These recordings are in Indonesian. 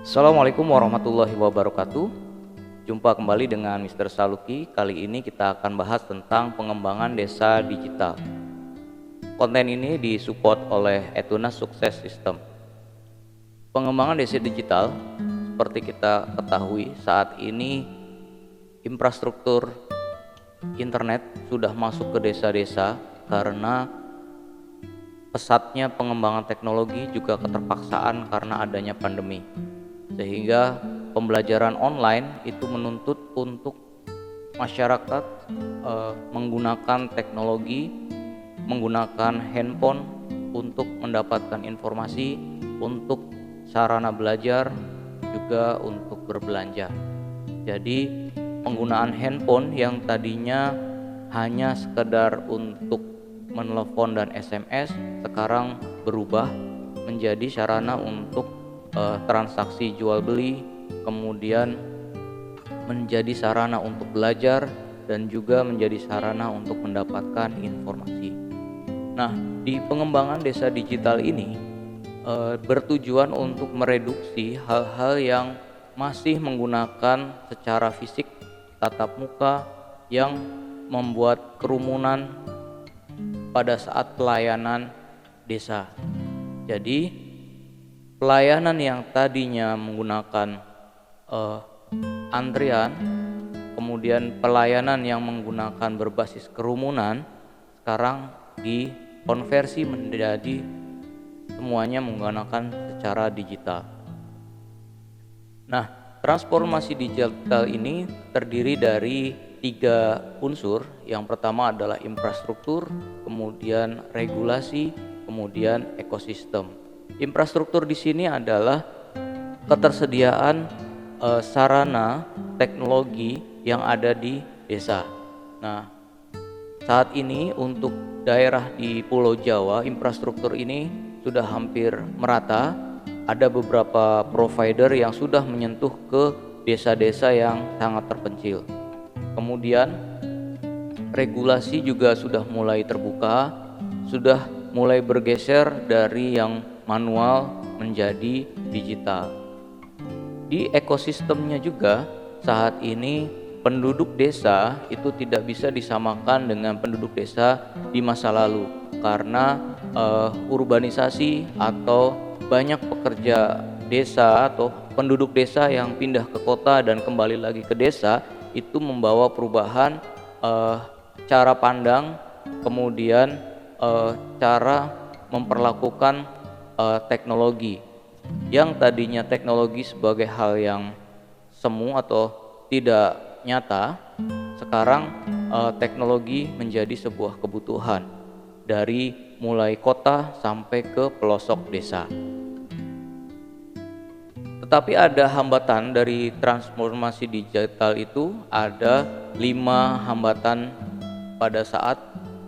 Assalamualaikum warahmatullahi wabarakatuh. Jumpa kembali dengan Mr. Saluki. Kali ini kita akan bahas tentang pengembangan desa digital. Konten ini disupport oleh Etuna Sukses System. Pengembangan desa digital, seperti kita ketahui saat ini infrastruktur internet sudah masuk ke desa-desa karena pesatnya pengembangan teknologi juga keterpaksaan karena adanya pandemi. Sehingga pembelajaran online itu menuntut untuk masyarakat menggunakan teknologi, menggunakan handphone untuk mendapatkan informasi, untuk sarana belajar, juga untuk berbelanja. Jadi penggunaan handphone yang tadinya hanya sekedar untuk menelepon dan SMS sekarang berubah menjadi sarana untuk transaksi jual beli, kemudian menjadi sarana untuk belajar dan juga menjadi sarana untuk mendapatkan informasi. Nah, di pengembangan desa digital ini bertujuan untuk mereduksi hal-hal yang masih menggunakan secara fisik tatap muka yang membuat kerumunan pada saat pelayanan desa. Jadi pelayanan yang tadinya menggunakan antrian, kemudian pelayanan yang menggunakan berbasis kerumunan, sekarang dikonversi menjadi semuanya menggunakan secara digital. Nah, transformasi digital ini terdiri dari 3 unsur. Yang pertama adalah infrastruktur, kemudian regulasi, kemudian ekosistem. Infrastruktur di sini adalah ketersediaan sarana teknologi yang ada di desa. Nah, saat ini untuk daerah di Pulau Jawa, infrastruktur ini sudah hampir merata. Ada beberapa provider yang sudah menyentuh ke desa-desa yang sangat terpencil. Kemudian regulasi juga sudah mulai terbuka, sudah mulai bergeser dari yang manual menjadi digital. Di ekosistemnya juga saat ini penduduk desa itu tidak bisa disamakan dengan penduduk desa di masa lalu karena urbanisasi atau banyak pekerja desa atau penduduk desa yang pindah ke kota dan kembali lagi ke desa itu membawa perubahan cara pandang, kemudian cara memperlakukan teknologi yang tadinya teknologi sebagai hal yang semu atau tidak nyata, sekarang teknologi menjadi sebuah kebutuhan dari mulai kota sampai ke pelosok desa. Tetapi ada hambatan dari transformasi digital itu, ada 5 hambatan pada saat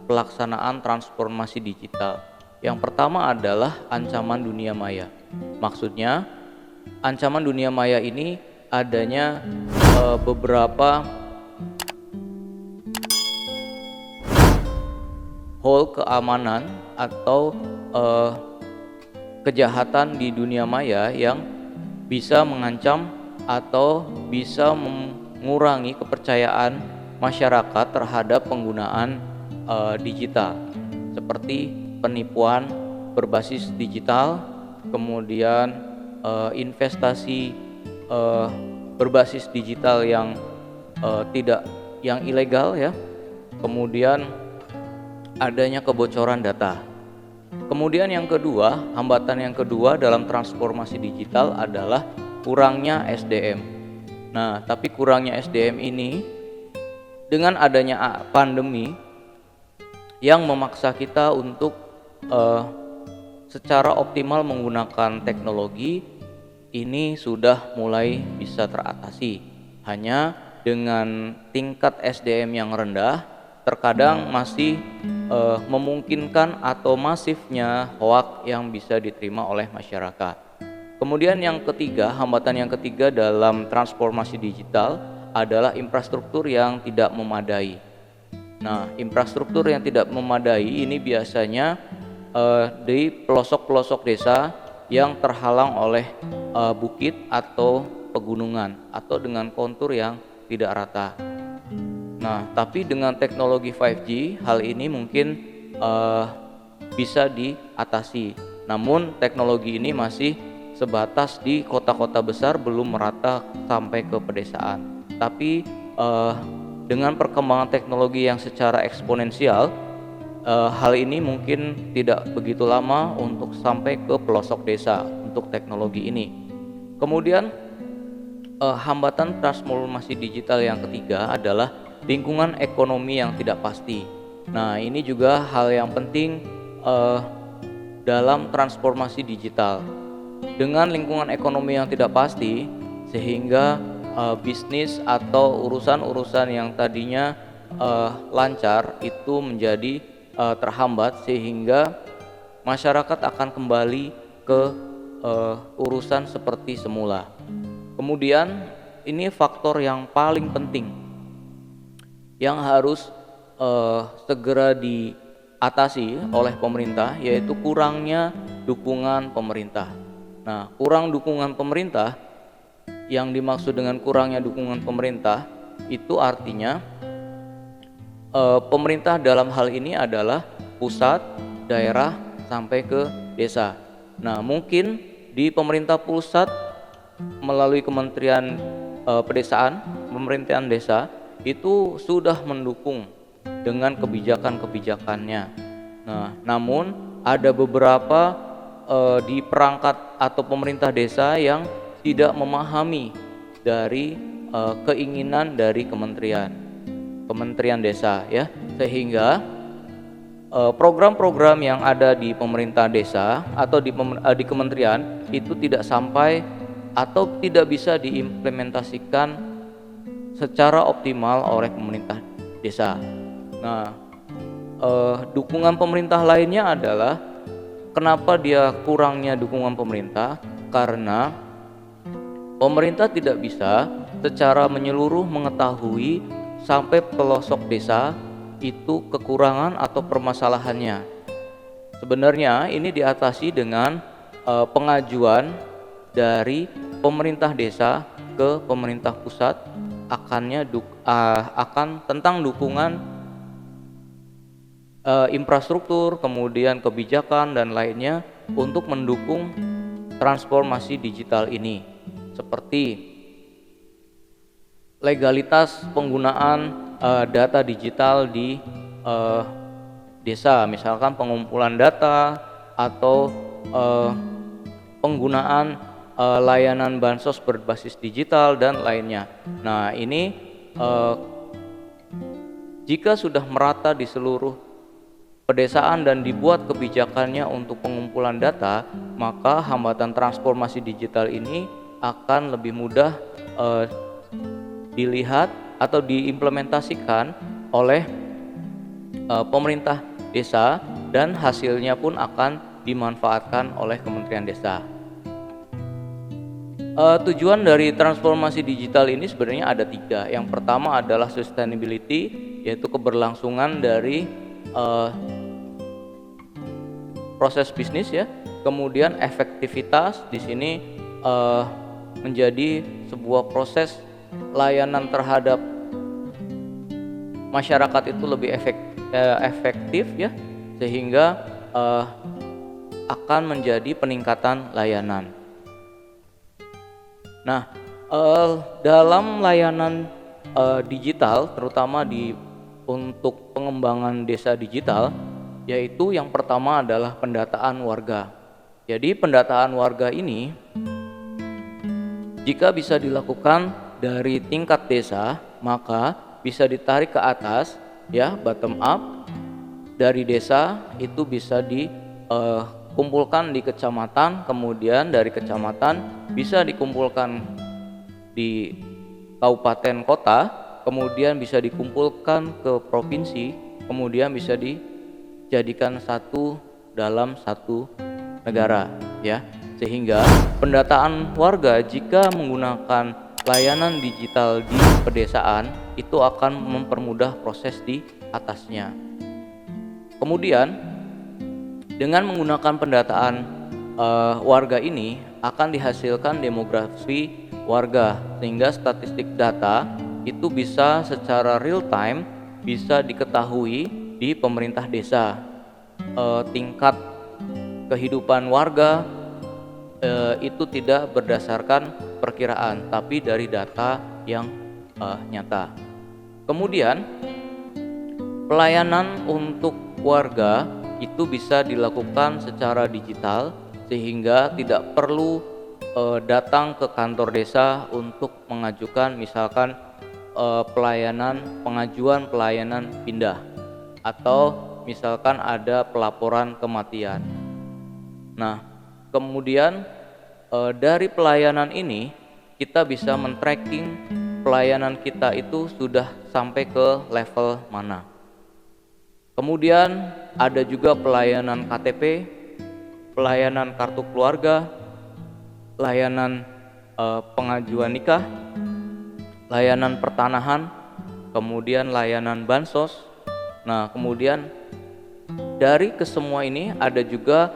pelaksanaan transformasi digital. Yang pertama adalah ancaman dunia maya. Maksudnya ancaman dunia maya ini adanya beberapa hole keamanan atau kejahatan di dunia maya yang bisa mengancam atau bisa mengurangi kepercayaan masyarakat terhadap penggunaan digital, seperti penipuan berbasis digital, kemudian investasi berbasis digital yang yang ilegal ya, kemudian adanya kebocoran data. Kemudian yang kedua, hambatan yang kedua dalam transformasi digital adalah kurangnya SDM. Nah, tapi kurangnya SDM ini dengan adanya pandemi yang memaksa kita untuk secara optimal menggunakan teknologi ini sudah mulai bisa teratasi. Hanya dengan tingkat SDM yang rendah, terkadang masih memungkinkan atau masifnya hoaks yang bisa diterima oleh masyarakat. Kemudian yang ketiga, hambatan yang ketiga dalam transformasi digital adalah infrastruktur yang tidak memadai. Nah, infrastruktur yang tidak memadai ini biasanya di pelosok-pelosok desa yang terhalang oleh bukit atau pegunungan atau dengan kontur yang tidak rata. Nah, tapi dengan teknologi 5G hal ini mungkin bisa diatasi. Namun teknologi ini masih sebatas di kota-kota besar, belum merata sampai ke pedesaan. Tapi dengan perkembangan teknologi yang secara eksponensial, hal ini mungkin tidak begitu lama untuk sampai ke pelosok desa untuk teknologi ini. Kemudian hambatan transformasi digital yang ketiga adalah lingkungan ekonomi yang tidak pasti. Nah, ini juga hal yang penting dalam transformasi digital. Dengan lingkungan ekonomi yang tidak pasti, sehingga bisnis atau urusan-urusan yang tadinya lancar itu menjadi terhambat, sehingga masyarakat akan kembali ke urusan seperti semula. Kemudian ini faktor yang paling penting yang harus segera diatasi oleh pemerintah, yaitu kurangnya dukungan pemerintah. Nah, kurang dukungan pemerintah, yang dimaksud dengan kurangnya dukungan pemerintah itu artinya pemerintah dalam hal ini adalah pusat, daerah, sampai ke desa. Nah, mungkin di pemerintah pusat melalui Kementerian Pedesaan, pemerintahan desa itu sudah mendukung dengan kebijakan-kebijakannya. Nah, namun ada beberapa di perangkat atau pemerintah desa yang tidak memahami dari keinginan dari Kementerian Desa, ya, sehingga program-program yang ada di pemerintah desa atau di kementerian itu tidak sampai atau tidak bisa diimplementasikan secara optimal oleh pemerintah desa. Nah, dukungan pemerintah lainnya adalah kenapa dia kurangnya dukungan pemerintah, karena pemerintah tidak bisa secara menyeluruh mengetahui sampai pelosok desa itu kekurangan atau permasalahannya. Sebenarnya ini diatasi dengan pengajuan dari pemerintah desa ke pemerintah pusat akan tentang dukungan infrastruktur, kemudian kebijakan dan lainnya untuk mendukung transformasi digital ini, seperti legalitas penggunaan data digital di desa, misalkan pengumpulan data atau penggunaan layanan bansos berbasis digital dan lainnya. Nah, ini jika sudah merata di seluruh pedesaan dan dibuat kebijakannya untuk pengumpulan data, maka hambatan transformasi digital ini akan lebih mudah dilihat atau diimplementasikan oleh pemerintah desa, dan hasilnya pun akan dimanfaatkan oleh Kementerian Desa. Tujuan dari transformasi digital ini sebenarnya ada 3. Yang pertama adalah sustainability, yaitu keberlangsungan dari proses bisnis, ya. Kemudian efektivitas, di sini menjadi sebuah proses layanan terhadap masyarakat itu lebih efektif, ya, sehingga akan menjadi peningkatan layanan. Nah, dalam layanan digital, terutama untuk pengembangan desa digital, yaitu yang pertama adalah pendataan warga. Jadi pendataan warga ini jika bisa dilakukan dari tingkat desa, maka bisa ditarik ke atas, ya, bottom up. Dari desa itu bisa dikumpulkan di kecamatan, kemudian dari kecamatan bisa dikumpulkan di kabupaten kota, kemudian bisa dikumpulkan ke provinsi, kemudian bisa dijadikan satu dalam satu negara, ya. Sehingga pendataan warga jika menggunakan layanan digital di pedesaan itu akan mempermudah proses di atasnya. Kemudian dengan menggunakan pendataan warga ini akan dihasilkan demografi warga, sehingga statistik data itu bisa secara real time bisa diketahui di pemerintah desa. Tingkat kehidupan warga itu tidak berdasarkan perkiraan, tapi dari data yang nyata. Kemudian pelayanan untuk warga itu bisa dilakukan secara digital, sehingga tidak perlu datang ke kantor desa untuk mengajukan misalkan pengajuan pelayanan pindah, atau misalkan ada pelaporan kematian. Nah, kemudian dari pelayanan ini kita bisa men-tracking pelayanan kita itu sudah sampai ke level mana. Kemudian ada juga pelayanan KTP, pelayanan kartu keluarga, layanan pengajuan nikah, layanan pertanahan, kemudian layanan bansos. Nah, kemudian dari kesemua ini ada juga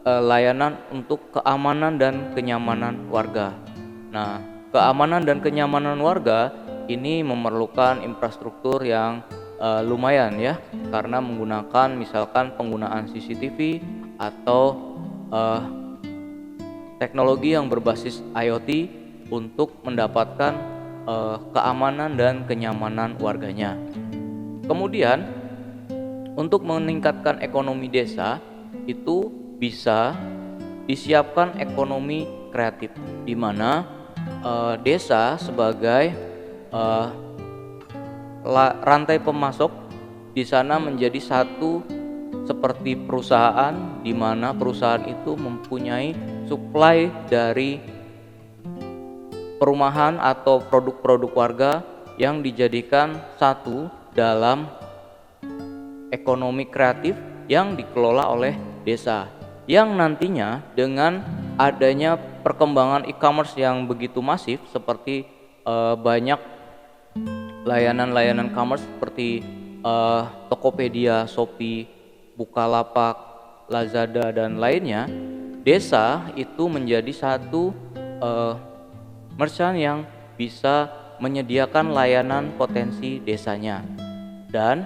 layanan untuk keamanan dan kenyamanan warga. Nah, keamanan dan kenyamanan warga ini memerlukan infrastruktur yang lumayan ya, karena menggunakan misalkan penggunaan CCTV atau teknologi yang berbasis IoT untuk mendapatkan keamanan dan kenyamanan warganya. Kemudian untuk meningkatkan ekonomi desa itu bisa disiapkan ekonomi kreatif, di mana desa sebagai rantai pemasok di sana menjadi satu seperti perusahaan, di mana perusahaan itu mempunyai suplai dari perumahan atau produk-produk warga yang dijadikan satu dalam ekonomi kreatif yang dikelola oleh desa, yang nantinya dengan adanya perkembangan e-commerce yang begitu masif seperti banyak layanan-layanan e-commerce seperti Tokopedia, Shopee, Bukalapak, Lazada dan lainnya, desa itu menjadi satu merchant yang bisa menyediakan layanan potensi desanya, dan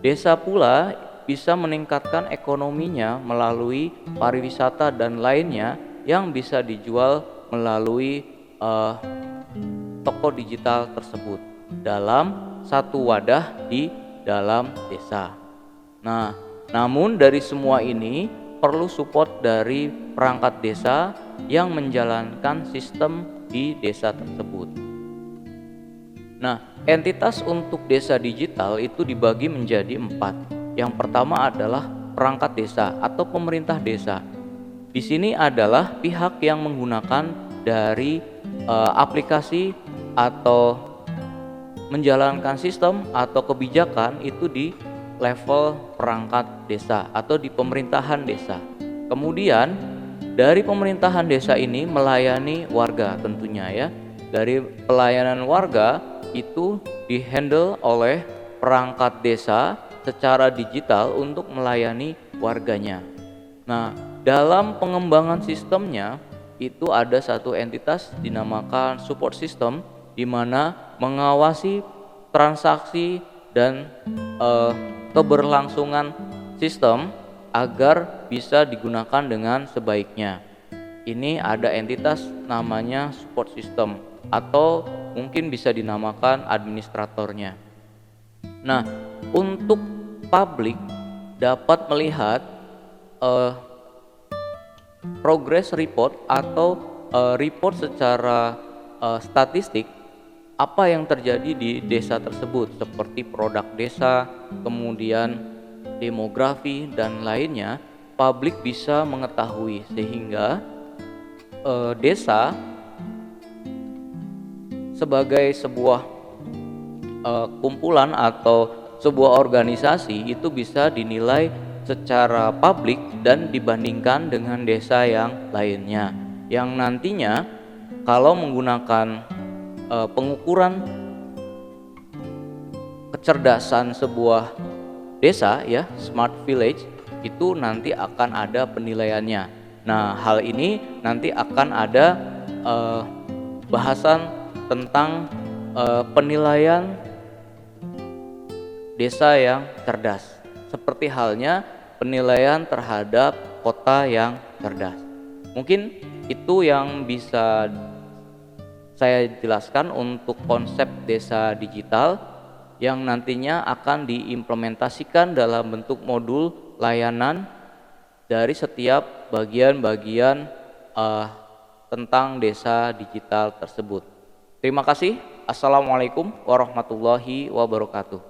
desa pula bisa meningkatkan ekonominya melalui pariwisata dan lainnya yang bisa dijual melalui toko digital tersebut dalam satu wadah di dalam desa. Nah, namun dari semua ini perlu support dari perangkat desa yang menjalankan sistem di desa tersebut. Nah, entitas untuk desa digital itu dibagi menjadi 4. Yang pertama adalah perangkat desa atau pemerintah desa. Di sini adalah pihak yang menggunakan dari aplikasi atau menjalankan sistem atau kebijakan itu di level perangkat desa atau di pemerintahan desa. Kemudian dari pemerintahan desa ini melayani warga tentunya ya. Dari pelayanan warga itu dihandle oleh perangkat desa secara digital untuk melayani warganya. Nah, dalam pengembangan sistemnya itu ada satu entitas dinamakan support system, di mana mengawasi transaksi dan keberlangsungan sistem agar bisa digunakan dengan sebaiknya. Ini ada entitas namanya support system atau mungkin bisa dinamakan administratornya. Nah, untuk publik dapat melihat progress report atau report secara statistik apa yang terjadi di desa tersebut, seperti produk desa, kemudian demografi dan lainnya. Publik bisa mengetahui, sehingga desa sebagai sebuah kumpulan atau sebuah organisasi itu bisa dinilai secara publik dan dibandingkan dengan desa yang lainnya, yang nantinya kalau menggunakan pengukuran kecerdasan sebuah desa ya, smart village, itu nanti akan ada penilaiannya. Nah, hal ini nanti akan ada bahasan tentang penilaian desa yang cerdas, seperti halnya penilaian terhadap kota yang cerdas. Mungkin itu yang bisa saya jelaskan untuk konsep desa digital yang nantinya akan diimplementasikan dalam bentuk modul layanan dari setiap bagian-bagian tentang desa digital tersebut. Terima kasih. Assalamualaikum warahmatullahi wabarakatuh.